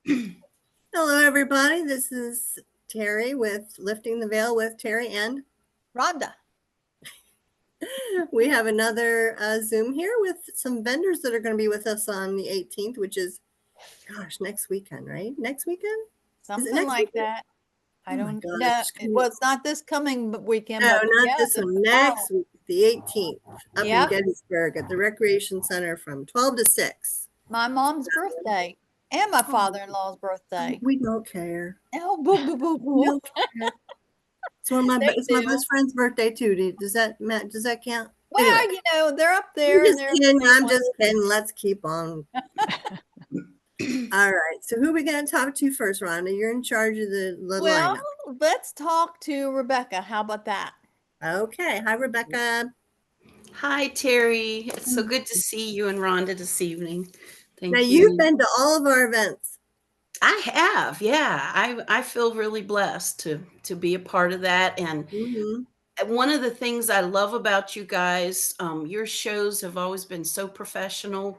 Hello, everybody. This is Terry with Lifting the Veil with Terry, and Rhonda. we have another Zoom here with some vendors that are going to be with us on the 18th, which is, gosh, next weekend, right? Next weekend? Is it Something next like weekend? that. I Oh my don't know. gosh. Well, it's not this coming weekend, No, but not yeah, this just one. the Next following. week, the 18th, up in Yep. Gettysburg at the Recreation Center from 12 to 6. My mom's birthday and my father-in-law's birthday. We don't care. Oh, boo, boo, boo, We boo. don't care. It's my They best do. friend's birthday too. Does that count? Anyway. Well, they're up there and they're I'm one. just kidding. Let's keep on. All right. So who are we going to talk to first, Rhonda? You're in charge of the Well, lineup. let's talk to Rebecca. How about that? Okay. Hi, Rebecca. Hi, Terry. It's so good to see you and Rhonda this evening. Now Thank you've you. been to all of our events. I have, yeah. I feel really blessed to be a part of that. And Mm-hmm. one of the things I love about you guys, your shows have always been so professional,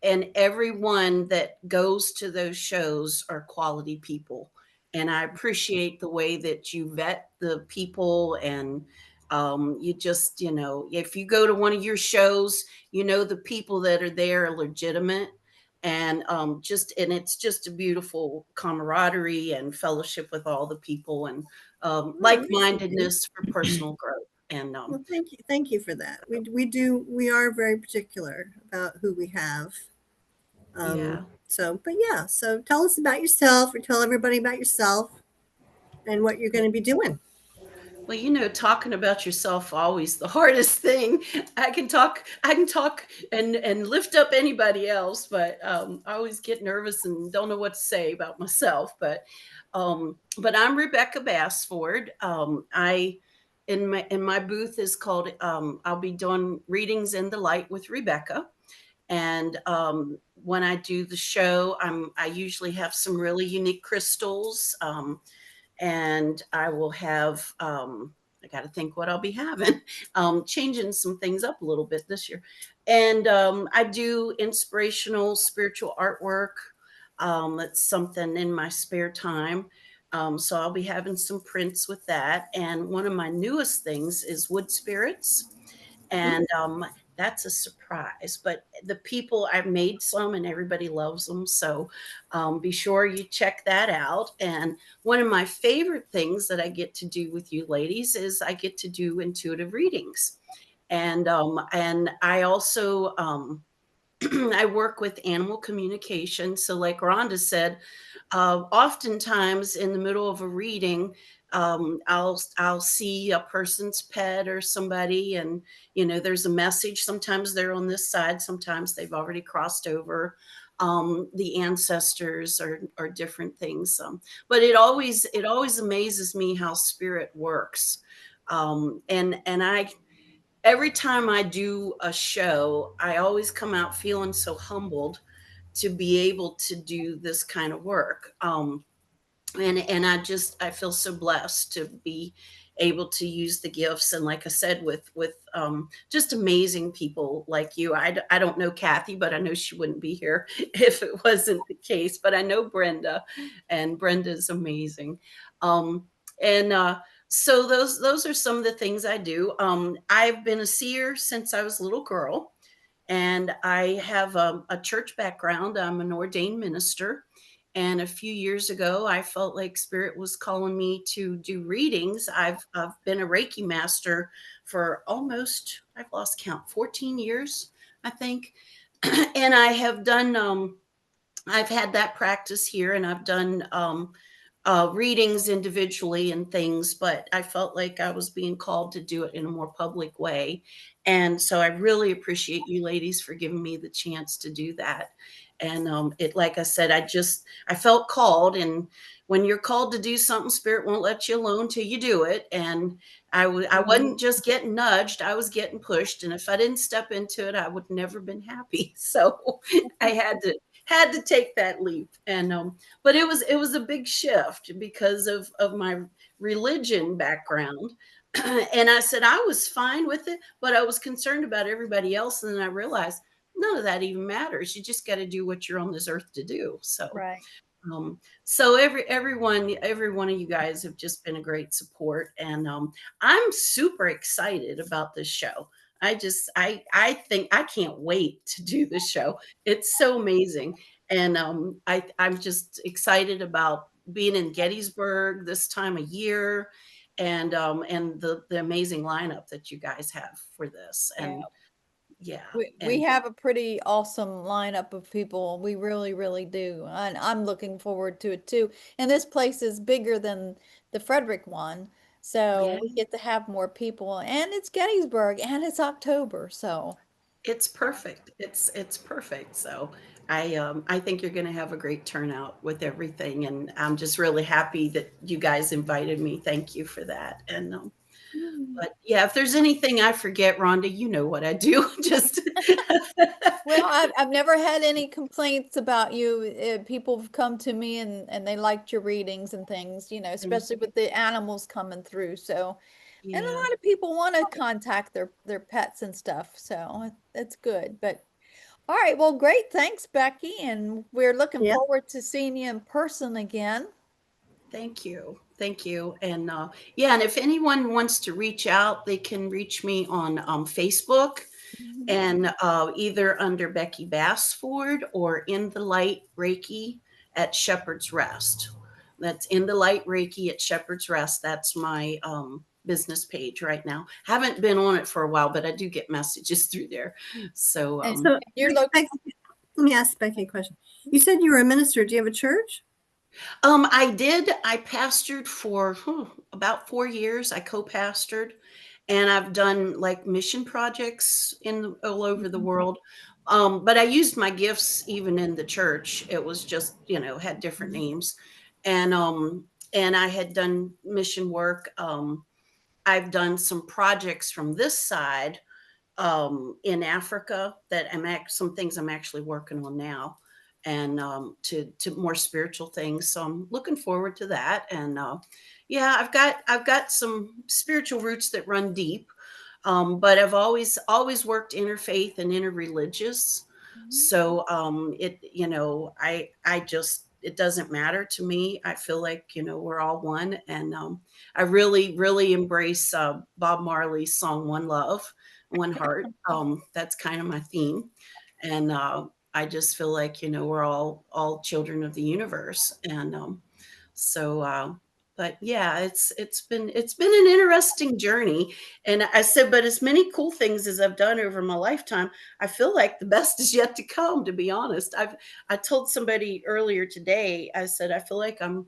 and everyone that goes to those shows are quality people. And I appreciate the way that you vet the people, and you just, if you go to one of your shows, the people that are there are legitimate. And and it's just a beautiful camaraderie and fellowship with all the people, and Oh, that's nice. like-mindedness for personal growth. And Well, thank you. Thank you for that. We are very particular about who we have. yeah. But yeah, so tell us about yourself, or tell everybody about yourself and what you're going to be doing. Well, talking about yourself always the hardest thing. I can talk and lift up anybody else, but I always get nervous and don't know what to say about myself. But I'm Rebecca Bassford. I in my booth is called I'll be doing readings in the light with Rebecca. And when I do the show, I usually have some really unique crystals. And I will have I got to think what I'll be having, changing some things up a little bit this year. And I do inspirational spiritual artwork. That's something in my spare time. So I'll be having some prints with that. And one of my newest things is wood spirits, and that's a surprise. But the people, I've made some, and everybody loves them. So be sure you check that out. And one of my favorite things that I get to do with you ladies is I get to do intuitive readings, and I also I work with animal communication. So, like Rhonda said, oftentimes in the middle of a reading, I'll see a person's pet or somebody, and there's a message. Sometimes they're on this side, sometimes they've already crossed over. The ancestors or different things. But it always amazes me how spirit works. And I every time I do a show, I always come out feeling so humbled to be able to do this kind of work. And I feel so blessed to be able to use the gifts, and like I said, with just amazing people like you. I don't know Kathy, but I know she wouldn't be here if it wasn't the case. But I know Brenda, and Brenda's amazing. And So those are some of the things I do. I've been a seer since I was a little girl, and I have a church background. I'm an ordained minister. And a few years ago, I felt like Spirit was calling me to do readings. I've been a Reiki master for almost, I've lost count, 14 years, I think. And I've had that practice here, and I've done readings individually and things, but I felt like I was being called to do it in a more public way. And so I really appreciate you ladies for giving me the chance to do that. And like I said, I felt called. And when you're called to do something, Spirit won't let you alone till you do it. And I wasn't just getting nudged, I was getting pushed. And if I didn't step into it, I would never been happy. So I had to take that leap. And but it was a big shift because of my religion background. And I said I was fine with it, but I was concerned about everybody else. And then I realized none of that even matters. You just got to do what you're on this earth to do. So Right. So every one of you guys have just been a great support, and I'm super excited about this show. I think I can't wait to do this show. It's so amazing, and I'm just excited about being in Gettysburg this time of year, and the amazing lineup that you guys have for this, Yeah. and yeah, We and have a pretty awesome lineup of people. We really, really do. And I'm looking forward to it too. And this place is bigger than the Frederick one. So yeah. we get to have more people. And it's Gettysburg and it's October. So It's perfect. It's perfect. So I think you're going to have a great turnout with everything, and I'm just really happy that you guys invited me. Thank you for that. And but yeah, if there's anything I forget, Rhonda, you know what I do. Just well, I've never had any complaints about you. People have come to me and they liked your readings and things, Thank especially you. with the animals coming through. So, and a Yeah, lot of people want to contact their pets and stuff. So it's good. But all right, well, great. Thanks, Becky. And we're looking Yeah. forward to seeing you in person again. thank you. Thank you. And yeah, and if anyone wants to reach out, they can reach me on Facebook. Mhm. And either under Becky Bassford or In the Light Reiki at Shepherd's Rest. That's In the Light Reiki at Shepherd's Rest. That's my business page right now. Haven't been on it for a while, but I do get messages through there. So And So you're local. let me ask Becky a question. You said you were a minister. Do you have a church? I did. I pastored for about 4 years. I co-pastored, and I've done like mission projects in all over the world. But I used my gifts even in the church. It was just had different names, and I had done mission work. I've done some projects from this side in Africa that some things I'm actually working on now, and to more spiritual things. So I'm looking forward to that. And yeah, I've got some spiritual roots that run deep, but I've always worked interfaith and interreligious. So I just it doesn't matter to me. I feel like we're all one, and I really embrace Bob Marley's song "One Love, One Heart." That's kind of my theme, and I just feel like we're all children of the universe, and but yeah, it's been an interesting journey, and I said, but as many cool things as I've done over my lifetime, I feel like the best is yet to come. To be honest, I told somebody earlier today, I said I feel like I'm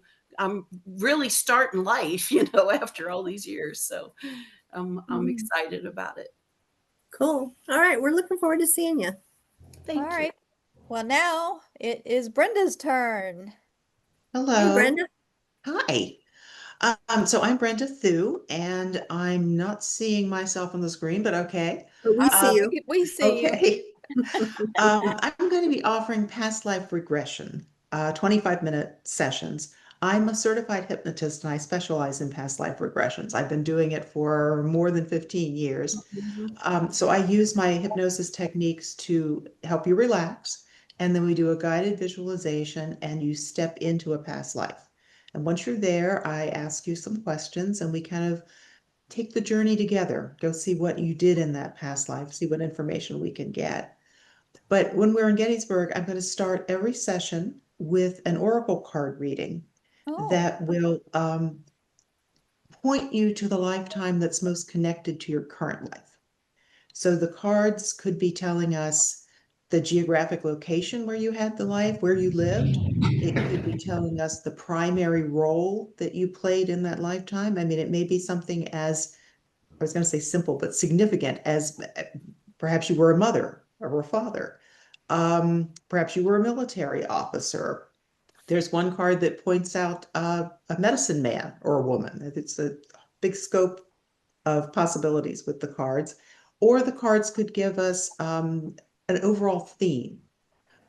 really starting life, after all these years. So I'm excited about it. Cool. All right. We're looking forward to seeing you. All Thank you. right. Well, now it is Brenda's turn. Hey, Hello. Brenda. Hi. So I'm Brenda Thu, and I'm not seeing myself on the screen, but okay. But we see Um, you. We see you. okay. I'm going to be offering past life regression, 25-minute sessions. I'm a certified hypnotist and I specialize in past life regressions. I've been doing it for more than 15 years. Mhm. So I use my hypnosis techniques to help you relax. And then we do a guided visualization and you step into a past life. And once you're there, I ask you some questions and we kind of take the journey together, go see what you did in that past life, see what information we can get. But when we're in Gettysburg, I'm going to start every session with an oracle card reading Oh, that will point you to the lifetime that's most connected to your current life. So the cards could be telling us the geographic location where you had the life, where you lived. It could be telling us the primary role that you played in that lifetime. I mean, it may be something as, I was going to say simple, but significant as perhaps you were a mother or a father. Perhaps you were a military officer. There's one card that points out a medicine man or a woman. It's a big scope of possibilities with the cards. Or the cards could give us an overall theme.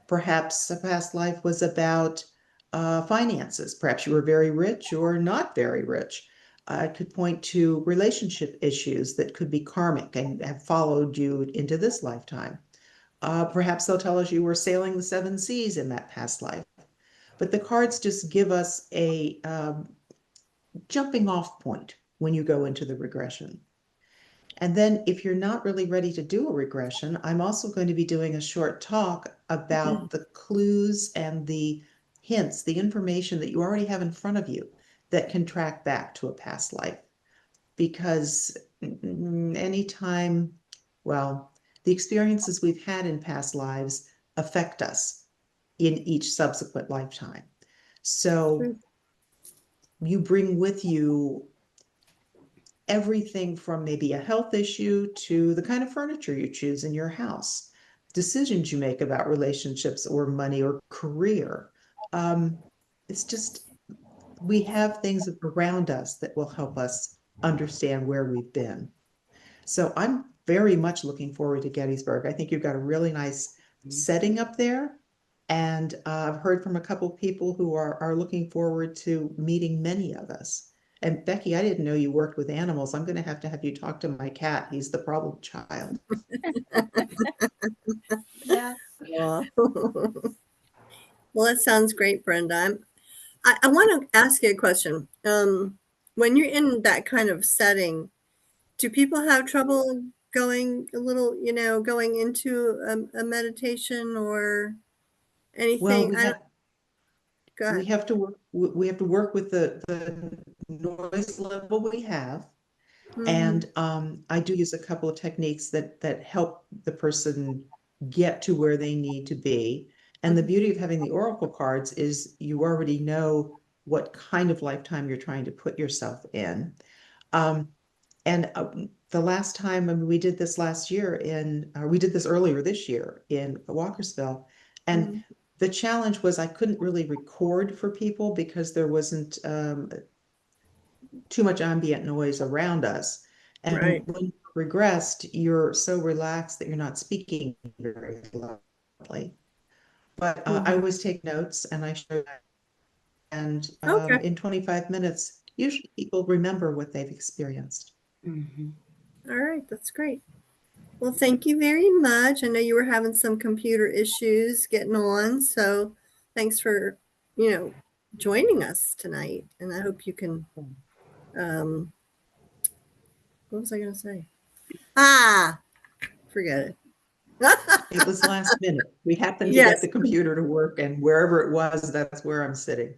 Perhaps a past life was about finances. Perhaps you were very rich or not very rich. It could point to relationship issues that could be karmic and have followed you into this lifetime. Perhaps they'll tell us you were sailing the seven seas in that past life. But the cards just give us a jumping off point when you go into the regression. And then if you're not really ready to do a regression, I'm also going to be doing a short talk about the clues and the hints, the information that you already have in front of you that can track back to a past life. Because anytime, well, the experiences we've had in past lives affect us in each subsequent lifetime. So you bring with you everything from maybe a health issue to the kind of furniture you choose in your house, decisions you make about relationships or money or career. It's just, we have things around us that will help us understand where we've been. So I'm very much looking forward to Gettysburg. I think you've got a really nice setting up there. And I've heard from a couple people who are looking forward to meeting many of us. And Becky, I didn't know you worked with animals. I'm going to have you talk to my cat. He's the problem child. Yeah. Aw. Well, that sounds great, Brenda. I want to ask you a question. When you're in that kind of setting, do people have trouble going a little, going into a meditation or Well, anything? Go we ahead. have to work, we have to work with the noise level we have. Mhm. And I do use a couple of techniques that help the person get to where they need to be. And the beauty of having the oracle cards is you already know what kind of lifetime you're trying to put yourself in. And the last time, I mean, we did this last year we did this earlier this year in Walkersville. And the challenge was I couldn't really record for people because there wasn't too much ambient noise around us. And Right. when you regressed, you're so relaxed that you're not speaking very loudly. But I always take notes and I show that. And Okay. in 25 minutes, usually people remember what they've experienced. Mhm. All right. That's great. Well, thank you very much. I know you were having some computer issues getting on, so thanks for, joining us tonight. And I hope you can, what was I going to say? Forget it. It was last minute. We happened to Yes. get the computer to work, and wherever it was, that's where I'm sitting.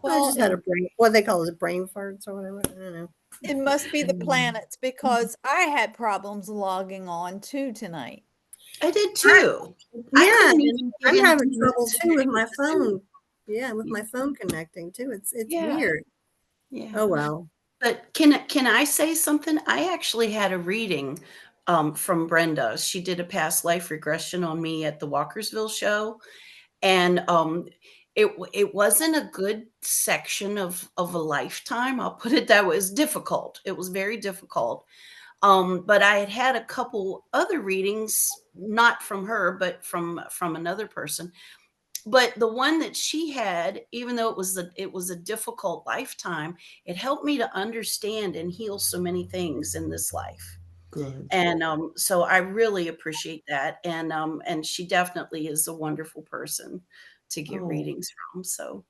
I just had a brain, what they call it, brain farts or whatever. I don't know. It must be the planets because I had problems logging on too tonight. I did too. I Yeah, couldn't and even get I'm into having the trouble too with Zoom. my phone. Yeah, with my phone connecting too. It's Yeah. weird. Yeah. Oh well. But can I say something? I actually had a reading from Brenda. She did a past life regression on me at the Walkersville show, and it wasn't a good section of a lifetime. I'll put it that way. It was difficult. It was very difficult. But I had had a couple other readings, not from her, but from another person. But the one that she had, even though it was a difficult lifetime, it helped me to understand and heal so many things in this life. Good. And so I really appreciate that. And she definitely is a wonderful person to get Oh, readings from. So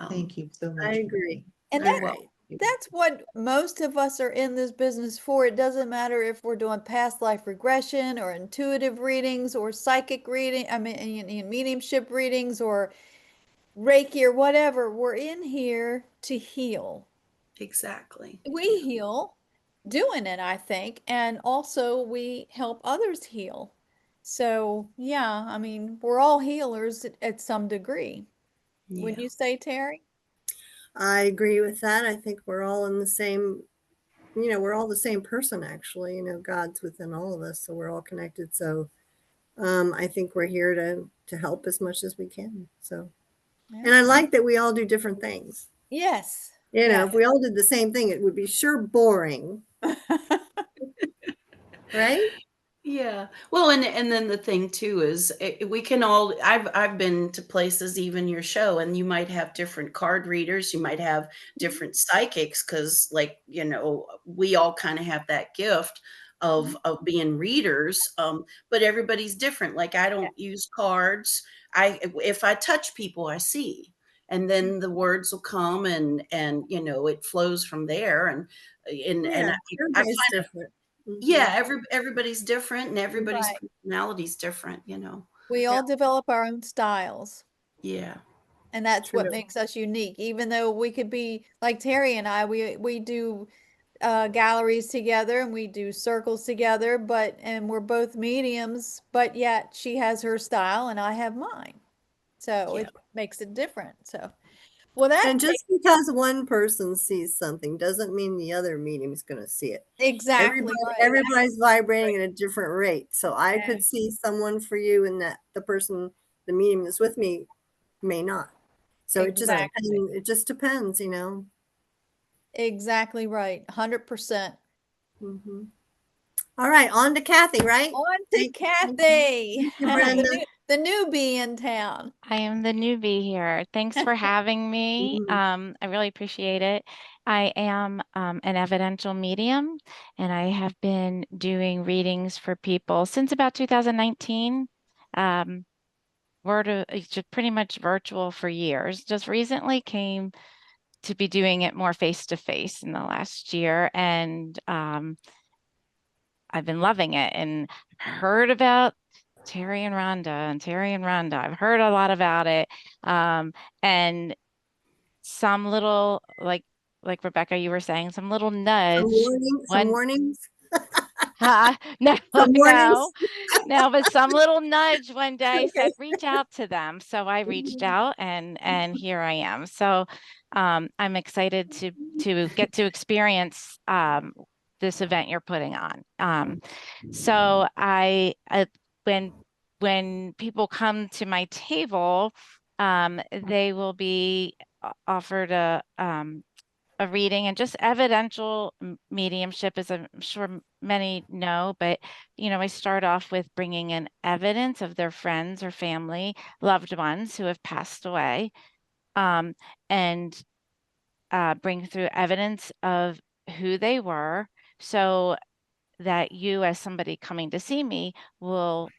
thank you so I much. agree. And All that, right. that's what most of us are in this business for. It doesn't matter if we're doing past life regression or intuitive readings or psychic reading, I mean, mediumship readings or Reiki or whatever. We're in here to heal. exactly. We heal doing it, I think, and also we help others heal. So, yeah, I mean, we're all healers at some degree. Would Yeah. you say, Terry? I agree with that. I think we're all in the same, we're all the same person actually. God's within all of us, so we're all connected. So I think we're here to help as much as we can. So and I like that we all do different things. Yes. If we all did the same thing, it would be sure boring. Right? Yeah. Well, and then the thing too is we can all I've been to places, even your show, and you might have different card readers, you might have different psychics, because like, we all kind of have that gift of being readers. But everybody's different. Like I don't use cards. If I touch people, I see. and then the words will come, and you know, it flows from there. And Yeah, I everybody's find, different. yeah, Mhm. everybody's different, and everybody's Right. personality's different, you know. We all develop our own styles. Yeah. And that's what True. makes us unique. Even though we could be like Terry and I, we do galleries together and we do circles together, and we're both mediums, but yet she has her style and I have mine. So Yeah. it makes it different. So, well, that And just because one person sees something doesn't mean the other medium's going to see it. exactly right. Everybody's vibrating at a different rate. So I Yeah. could see someone for you, and that the person, the medium that's with me, may not. So Exactly. it just depends, you know. Exactly right. 100%. Hmm. All right, on to Kathy, right? On to Thank Kathy, you, Brenda. the newbie in town. I am the newbie here. Thanks for having me. Mhm. I really appreciate it. I am an evidential medium, and I have been doing readings for people since about 2019. It's just pretty much virtual for years. Just recently came to be doing it more face to face in the last year, and I've been loving it and heard about Terry and Rhonda. I've heard a lot about it. And some little, like Rebecca, you were saying, some little nudge. Some One, warnings. no, Some warnings. no, but some little nudge one day Okay. said, reach out to them. So I reached out, and here I am. So I'm excited to get to experience this event you're putting on. So when people come to my table, they will be offered a reading, and just evidential mediumship, as I'm sure many know, but I start off with bringing in evidence of their friends or family, loved ones who have passed away, um, and bring through evidence of who they were, so that you, as somebody coming to see me, will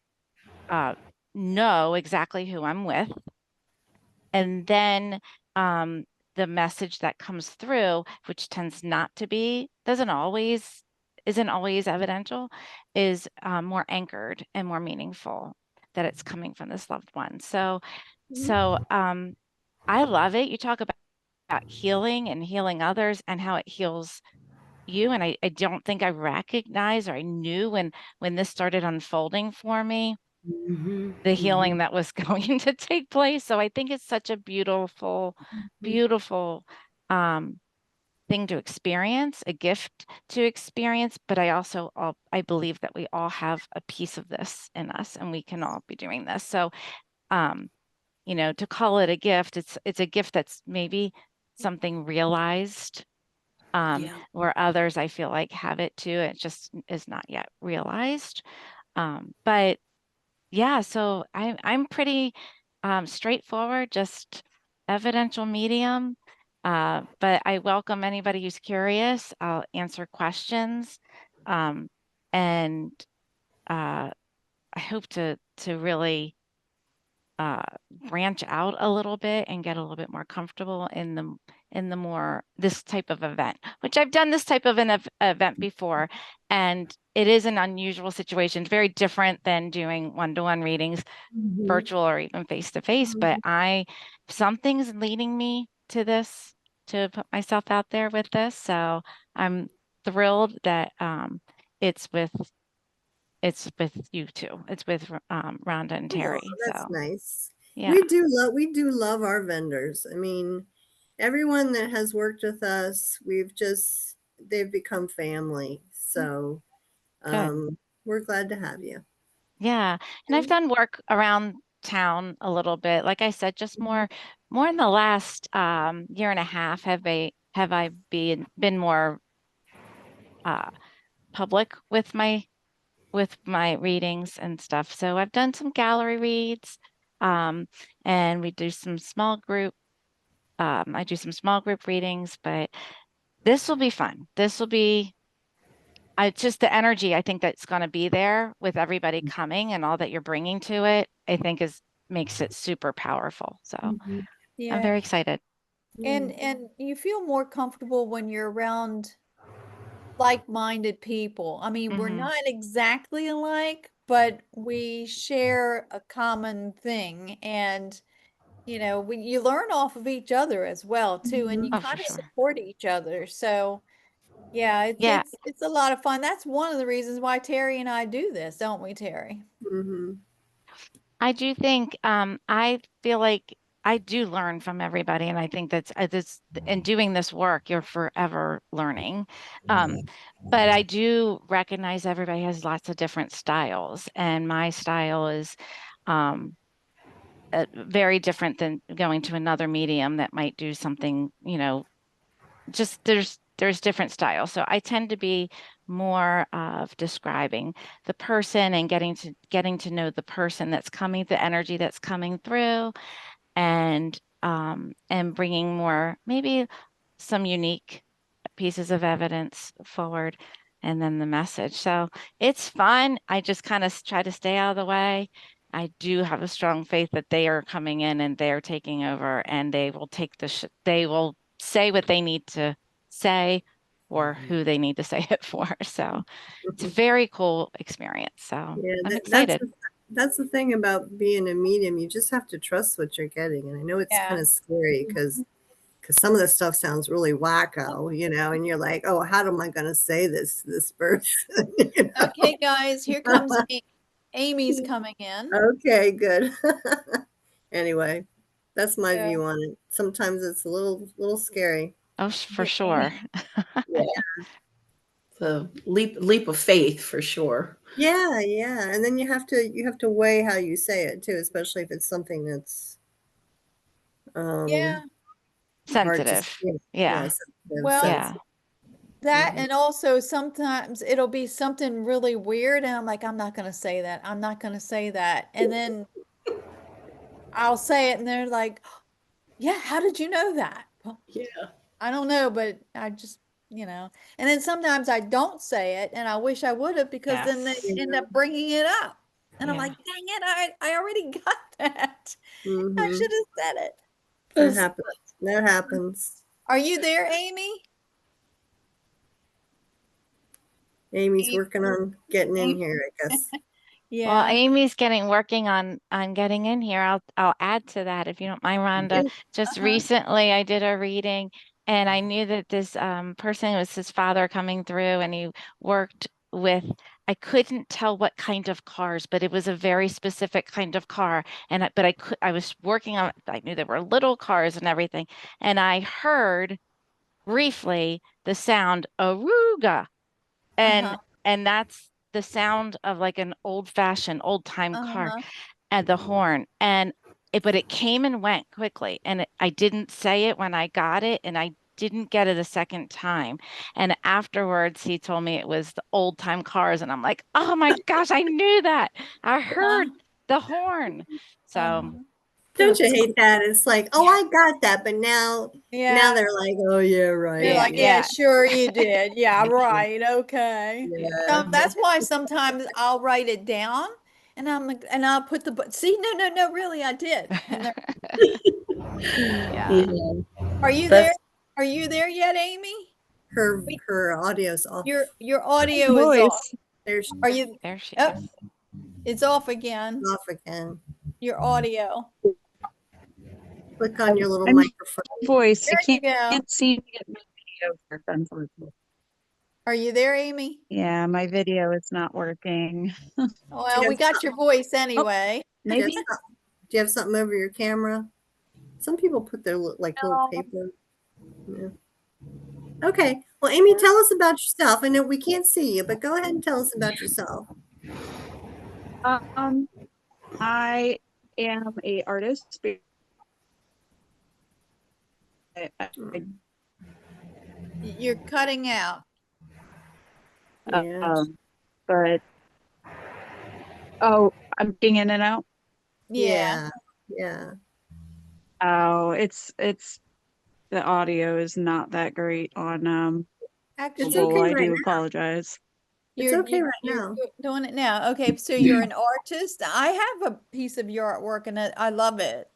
know exactly who I'm with. And then the message that comes through, which tends not to be, isn't always evidential, is more anchored and more meaningful, that it's coming from this loved one. So I love it. You talk about healing and healing others, and how it heals you. And I don't think I recognized, or I knew when this started unfolding for me, Mhm. the Mhm. healing that was going to take place. So I think it's such a beautiful, beautiful thing to experience, a gift to experience. But I believe that we all have a piece of this in us, and we can all be doing this. So, to call it a gift, it's a gift that's maybe something realized, Yeah. where others, I feel like, have it too. It just is not yet realized. But yeah, so I'm pretty straightforward, just evidential medium. But I welcome anybody who's curious. I'll answer questions. Um, and I hope to really branch out a little bit and get a little bit more comfortable in the more this type of event, which I've done this type of an event before, and it is an unusual situation, very different than doing one-to-one readings, Mhm. virtual or even face-to-face. But something's leading me to this, to put myself out there with this. So I'm thrilled that it's with you two. It's with Rhonda and Oh, Terry. that's So nice. yeah. We do love our vendors. I mean, everyone that has worked with us, they've become family. So Good. we're glad to have you. Yeah. And I've done work around town a little bit. Like I said, just more in the last year and a half have I been more public with my readings and stuff. So I've done some gallery reads, and we do some small group. I do some small group readings, but this will be fun. This will be just the energy, I think, that's going to be there with everybody coming, and all that you're bringing to it, I think makes it super powerful. So Mhm. Yeah. I'm very excited. And you feel more comfortable when you're around like-minded people. I mean, we're Mhm. not exactly alike, but we share a common thing, and you learn off of each other as well too, and you Oh, for kind of sure. support each other. So yeah, it's Yeah. it's a lot of fun. That's one of the reasons why Terry and I do this, don't we, Terry? Mhm. I do think I feel like I do learn from everybody, and I think that's in doing this work, you're forever learning. But I do recognize everybody has lots of different styles, and my style is um, very different than going to another medium that might do something, just there's different styles. So I tend to be more of describing the person and getting to know the person that's coming, the energy that's coming through, and bringing more maybe some unique pieces of evidence forward, and then the message. So it's fun. I just kind of try to stay out of the way. I do have a strong faith that they are coming in and they're taking over, and they will they will say what they need to say or who they need to say it for. So it's a very cool experience. So Yeah, I'm that's excited. that's the thing about being a medium. You just have to trust what you're getting, and I know it's Yeah. kind of scary because some of the stuff sounds really wacko, and you're like, oh, how am I going to say this person? Okay, guys, here comes Amy's coming in. Okay, good. Anyway, that's my Yeah. view on it. Sometimes it's a little scary. Oh, for Yeah. sure. Yeah. The leap of faith for sure. Yeah, yeah. And then you have to weigh how you say it too, especially if it's something that's Yeah. hard to Sensitive. say. Yeah. sensitive, Well, Yeah. that, Mhm. and also sometimes it'll be something really weird, and I'm like, I'm not gonna say that. I'm not gonna say that. And then I'll say it, and they're like, yeah, how did you know that? Well, Yeah. I don't know, but I just, and then sometimes I don't say it, and I wish I would have, because then they Yes. end up bringing it up. And I'm Yeah. like, dang it, I already got that. I Mhm. should have said it. That happens. That happens. Are you there, Amy? Amy's Amy? working on getting in Amy? here, I guess. Well, Yeah. Amy's working on getting in here. I'll add to that if you don't mind, Rhonda. Just Uh-huh. recently I did a reading, and I knew that this person was his father coming through, and he worked with, I couldn't tell what kind of cars, but it was a very specific kind of car. And I was working on, I knew there were little cars and everything, and I heard briefly the sound Aruga, and Uh-huh. and that's the sound of like an old-fashioned old-time car, Uh-huh. and the horn, but it came and went quickly, and I didn't say it when I got it, and I didn't get it a second time, and afterwards he told me it was the old-time cars, and I'm like, oh my gosh, I knew that. I heard the horn. So Uh-huh. Don't you hate that? It's like, oh, I got that, but now Yeah. they're like, oh yeah, You're right. like, yeah, sure you did. Yeah, right. Okay. Yeah. That's why sometimes I'll write it down, and I'm like, and I'll put see, no, really, I did. And yeah. Yeah. are you there? That's Are you there yet, Amy? Her audio's off. Your audio is off. Voice. There's Are you? There she Oh, is. it's off again. off again. Your audio. Click on your little I'm microphone. voice. There I you go. can't seem to get my video work, unfortunately. Are you there, Amy? Yeah, my video is not working. Well, we got your voice anyway. Do you, have Maybe. some- do you have something over your camera? Some people put their like little No. paper. Yeah. Okay. Well, Amy, tell us about yourself. I know we can't see you, but go ahead and tell us about yourself. I am a artist. You're cutting out. Yeah. But I'm getting in and out. Yeah. Yeah. Oh, it's the audio is not that great on Actually, It's Google. okay I right do now. apologize. It's okay right you're now. doing it now. Okay, so you're an artist. I have a piece of your artwork, and I love it.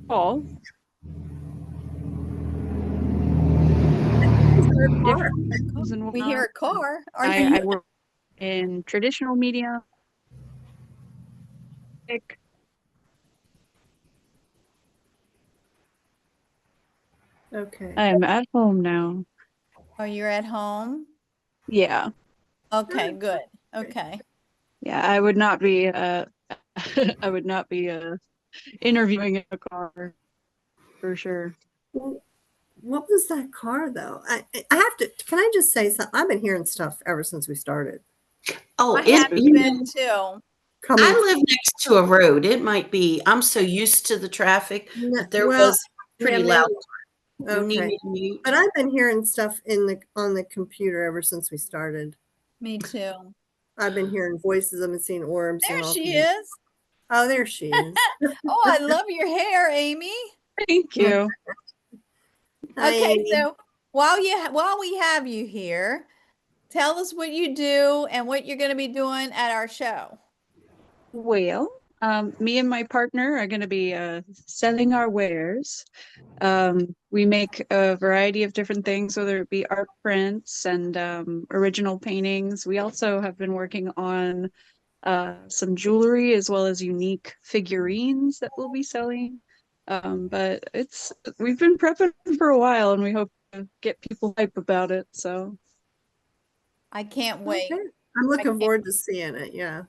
Paul. Different than We hear what a car. Are I you? work in traditional media. Okay. I'm at home now. Oh, you're at home? Yeah. Okay, good. Okay. Yeah, I would not be I would not be interviewing in a car for sure. Well, what was that car though? I have to, can I just say something? I've been hearing stuff ever since we started. Oh, I it, have you been know, too. Coming, I live next to a road. It might be, I'm so used to the traffic, but there well, was pretty yeah, loud. maybe. You need Okay. me to mute? But I've been hearing stuff on the computer ever since we started. Me too. I've been hearing voices. I've been seeing orbs There and all she kinds. is. Oh, there she is. Oh, I love your hair, Amy. Thank you. Hi, Okay, Amy. so while we have you here, tell us what you do and what you're going to be doing at our show. Well, me and my partner are going to be selling our wares. We make a variety of different things, whether it be art prints and original paintings. We also have been working on some jewelry as well as unique figurines that we'll be selling. But we've been prepping for a while and we hope to get people hype about it. So I can't wait. Okay. I'm looking can't- forward to seeing it. Yeah.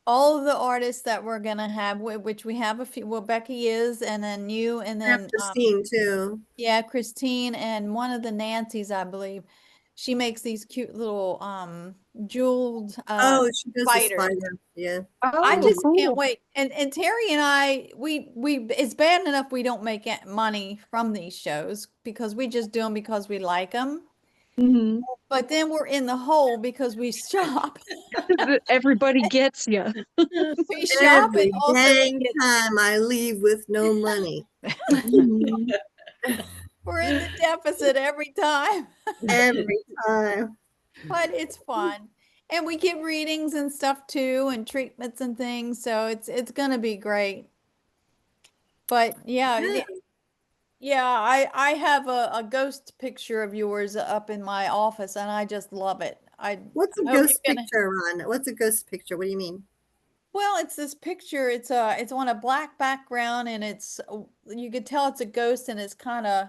All of the artists that we're going to have, which we have a few, well, Becky is, and then you, and I have then Christine too. yeah, Christine and one of the Nancys, I believe. She makes these cute little jeweled Oh, she does the spiders. spider. Yeah. I oh, just can't cool. wait. And Terry and I, we it's bad enough we don't make money from these shows because we just do them because we like them. Mhm. But then we're in the hole because we shop. Everybody gets you. We shop and Every also we dang get, time I leave with no money. we're in the deficit every time. Every time. But it's fun. And we get readings and stuff too and treatments and things, so it's gonna be great. But yeah, Yeah. yeah, I have a ghost picture of yours up in my office and I just love it. What's a I hope ghost you're gonna, picture, Rhonda? What's a ghost picture? What do you mean? well, it's this picture, it's on a black background and it's you could tell it's a ghost and it's kind of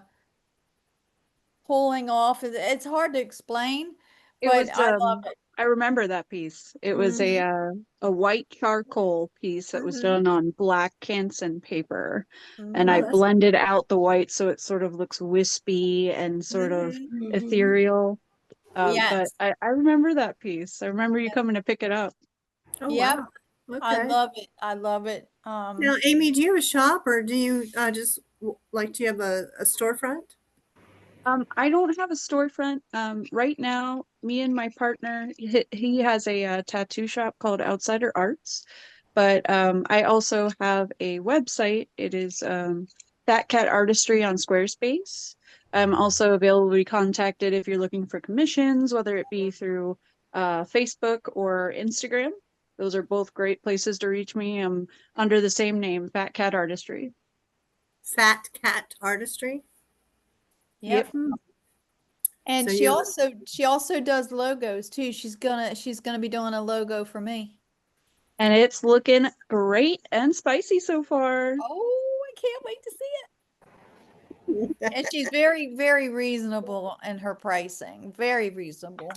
pulling off. It's hard to explain, It but was I love it. I remember that piece. It was a white charcoal piece that was Mhm. done on black Canson paper. And Oh, I that's blended out the white so it sort of looks wispy and sort of Mhm. Mhm. ethereal. But Yes. I remember that piece. I remember you coming to pick it up. Oh, Yep. wow. I Okay. love it. I love it. Now, Amy, do you have a shop or do you just like, do you have a storefront? I don't have a storefront. Right now, me and my partner, he has a tattoo shop called Outsider Arts, but I also have a website. It is Fat Cat Artistry on Squarespace. I'm also available to be contacted if you're looking for commissions, whether it be through Facebook or Instagram. Those are both great places to reach me. I'm under the same name, Fat Cat Artistry. Fat Cat Artistry? Yep. And So she also does logos too. She's gonna be doing a logo for me. And it's looking great and spicy so far. Oh, I can't wait to see it. And she's very, very reasonable in her pricing. Very reasonable.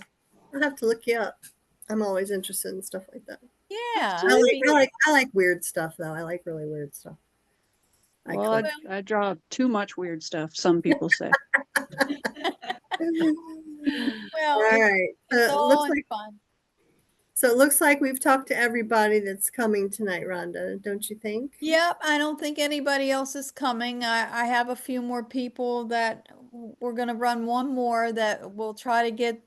I'll have to look you up. I'm always interested in stuff like that. Yeah. I it'd like, be- I like weird stuff though. I like really weird stuff. I Well, could. I draw too much weird stuff, some people say. well, All right. it's It all looks in like fun. so. It looks like we've talked to everybody that's coming tonight, Rhonda. Don't you think? Yep, I don't think anybody else is coming. I have a few more people that we're going to run one more that we'll try to get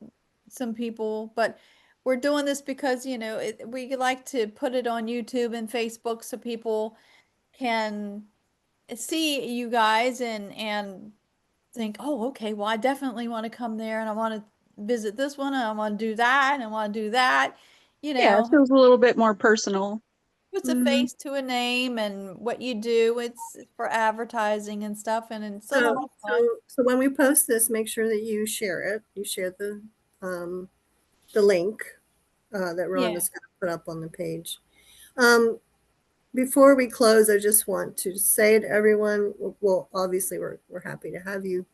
some people, but we're doing this because, we like to put it on YouTube and Facebook so people can see you guys and think, oh, okay, well, I definitely want to come there and I want to visit this one and I want to do that and I want to do that, Yeah, it feels a little bit more personal. Puts a Mhm. face to a name and what you do. It's for advertising and stuff, and it's a lot of fun. So when we post this, make sure that you share it. You share the link that Rhonda's going to put up on the page. Before we close, I just want to say to everyone, well, obviously we're happy to have you,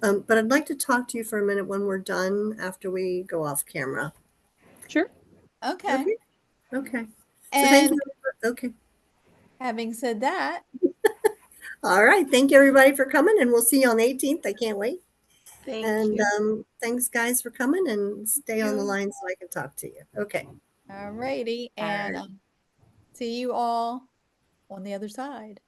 but I'd like to talk to you for a minute when we're done after we go off camera. Sure. Okay. Okay. Okay. So thank And you. Okay. having said that, All right. Thank you everybody for coming, and we'll see you on the 18th. I can't wait. Thank And you. thanks guys for coming, and stay on the you. line so I can talk to you. Okay. Alrighty, and right. see you all on the other side.